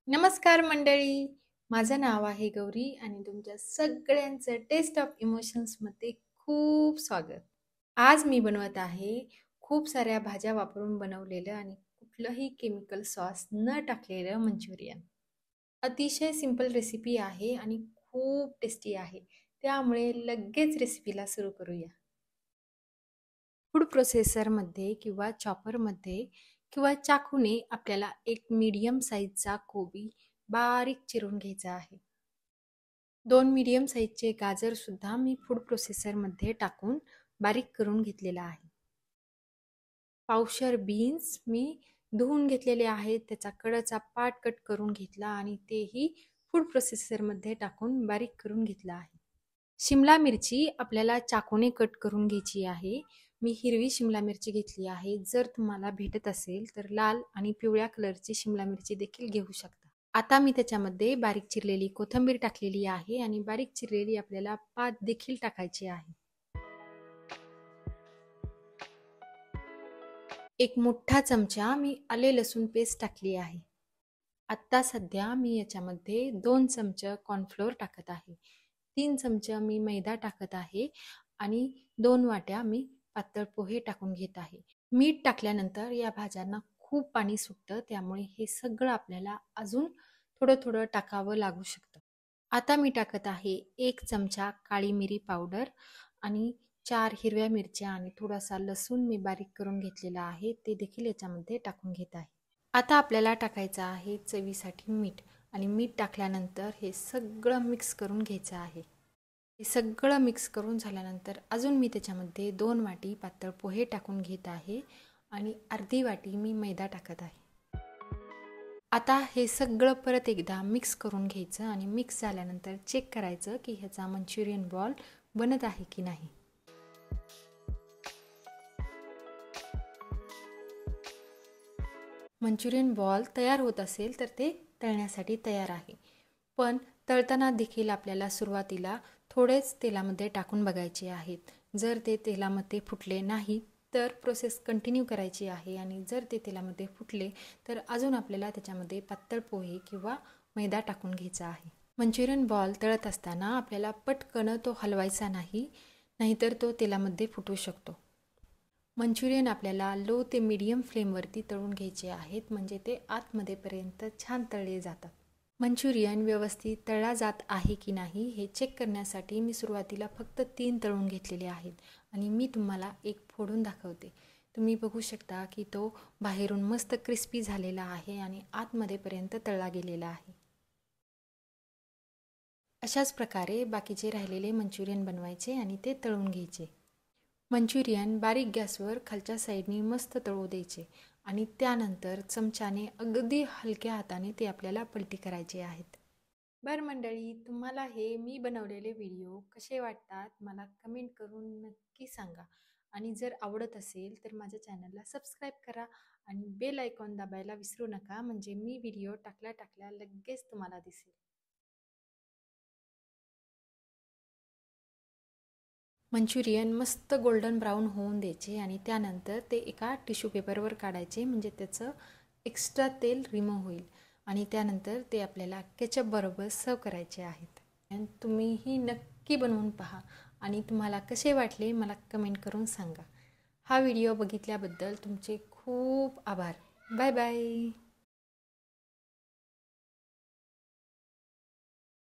नमस्कार मंडळी. माझं नाव आहे गौरी आणि तुमच्या सगळ्यांचं टेस्ट ऑफ इमोशन्समध्ये खूप स्वागत. आज मी बनवत आहे खूप साऱ्या भाज्या वापरून बनवलेलं आणि कुठलंही केमिकल सॉस न टाकलेलं मंचुरियन. अतिशय सिंपल रेसिपी आहे आणि खूप टेस्टी आहे. त्यामुळे लगेच रेसिपीला सुरू करूया. फूड प्रोसेसरमध्ये किंवा चॉपरमध्ये किंवा चाकूने आपल्याला एक मीडियम साईजचा कोबी बारीक चिरून घ्यायचा आहे. 2 मीडियम साईजचे गाजरसुद्धा मी फूड प्रोसेसरमध्ये टाकून बारीक करून घेतलेला आहे. पावशर बीन्स मी धुवून घेतलेले आहेत. त्याचा कडाचा पार्ट कट करून घेतला आणि तेही फूड प्रोसेसरमध्ये टाकून बारीक करून घेतला आहे. शिमला मिरची आपल्याला चाकूने कट करून घ्यायची आहे. मी हिरवी शिमला मिरची घेतली आहे. जर तुम्हाला भेटत असेल तर लाल आणि पिवळ्या कलरची शिमला मिरची देखील घेऊ शकता. आता मी त्याच्यामध्ये बारीक चिरलेली कोथिंबीर टाकलेली आहे आणि बारीक चिरलेली आपल्याला पात देखील टाकायची आहे. एक मोठा चमचा मी आले लसूण पेस्ट टाकली आहे. आत्ता सध्या मी याच्यामध्ये 2 चमचे कॉर्नफ्लोअर टाकत आहे. 3 चमचे मी मैदा टाकत आहे आणि 2 वाट्या मी पातळ पोहे टाकून घेत आहे. मीठ टाकल्यानंतर या भाज्यांना खूप पाणी सुटतं, त्यामुळे हे सगळं आपल्याला अजून थोडं थोडं टाकावं लागू शकतं. आता मी टाकत आहे 1 चमचा काळी मिरी पावडर आणि 4 हिरव्या मिरच्या आणि थोडासा लसूण मी बारीक करून घेतलेला आहे, ते देखील याच्यामध्ये टाकून घेत आहे. आता आपल्याला टाकायचं आहे चवीसाठी मीठ आणि मीठ टाकल्यानंतर हे सगळं मिक्स करून घ्यायचं आहे. हे सगळं मिक्स करून झाल्यानंतर अजून मी त्याच्यामध्ये 2 वाटी पातळ पोहे टाकून घेत आहे आणि अर्धी वाटी मी मैदा टाकत आहे. आता हे सगळं परत एकदा मिक्स करून घ्यायचं आणि मिक्स झाल्यानंतर चेक करायचं की ह्याचा मंचुरियन बॉल बनत आहे की नाही. मंचुरियन बॉल तयार होत असेल तर ते तळण्यासाठी तयार आहे. पण तळताना देखील आपल्याला सुरुवातीला थोडेच तेलामध्ये टाकून बघायचे आहेत. जर ते तेलामध्ये फुटले नाही तर प्रोसेस कंटिन्यू करायची आहे आणि जर ते तेलामध्ये फुटले तर अजून आपल्याला त्याच्यामध्ये पातळ पोहे किंवा मैदा टाकून घ्यायचा आहे. मंचुरियन बॉल तळत असताना आपल्याला पटकन तो हलवायचा नाही, नाहीतर तो तेलामध्ये फुटू शकतो. मंचुरियन आपल्याला लो ते मीडियम फ्लेमवरती तळून घ्यायचे आहेत, म्हणजे ते आतमध्येपर्यंत छान तळले जातात. मंचुरियन व्यवस्थित तळला जात आहे की नाही हे चेक करण्यासाठी मी सुरुवातीला फक्त 3 तळून घेतलेले आहेत आणि मी तुम्हाला एक फोडून दाखवते. तुम्ही बघू शकता की तो बाहेरून मस्त क्रिस्पी झालेला आहे आणि आतमध्येपर्यंत तळला गेलेला आहे. अशाच प्रकारे बाकीचे राहिलेले मंचुरियन बनवायचे आणि ते तळून घ्यायचे. मंचुरियन बारीक गॅसवर खालच्या साईडनी मस्त तळू द्यायचे आणि त्यानंतर चमच्याने अगदी हलक्या हाताने ते आपल्याला पलटी करायचे आहेत. बरं मंडळी, तुम्हाला हे मी बनवलेले व्हिडिओ कसे वाटतात मला कमेंट करून नक्की सांगा आणि जर आवडत असेल तर माझ्या चॅनलला सबस्क्राईब करा आणि बेल आयकॉन दाबायला विसरू नका, म्हणजे मी व्हिडिओ टाकल्या लगेच तुम्हाला दिसेल. मंचुरियन मस्त गोल्डन ब्राऊन होऊन द्यायचे आणि त्यानंतर ते एका टिश्यू पेपरवर काढायचे, म्हणजे त्याचं एक्स्ट्रा तेल रिमूव्ह होईल आणि त्यानंतर ते आपल्याला केचप बरोबर सर्व करायचे आहेत. आणि तुम्हीही नक्की बनवून पहा आणि तुम्हाला कसे वाटले मला कमेंट करून सांगा. हा व्हिडिओ बघितल्याबद्दल तुमचे खूप आभार. Bye bye.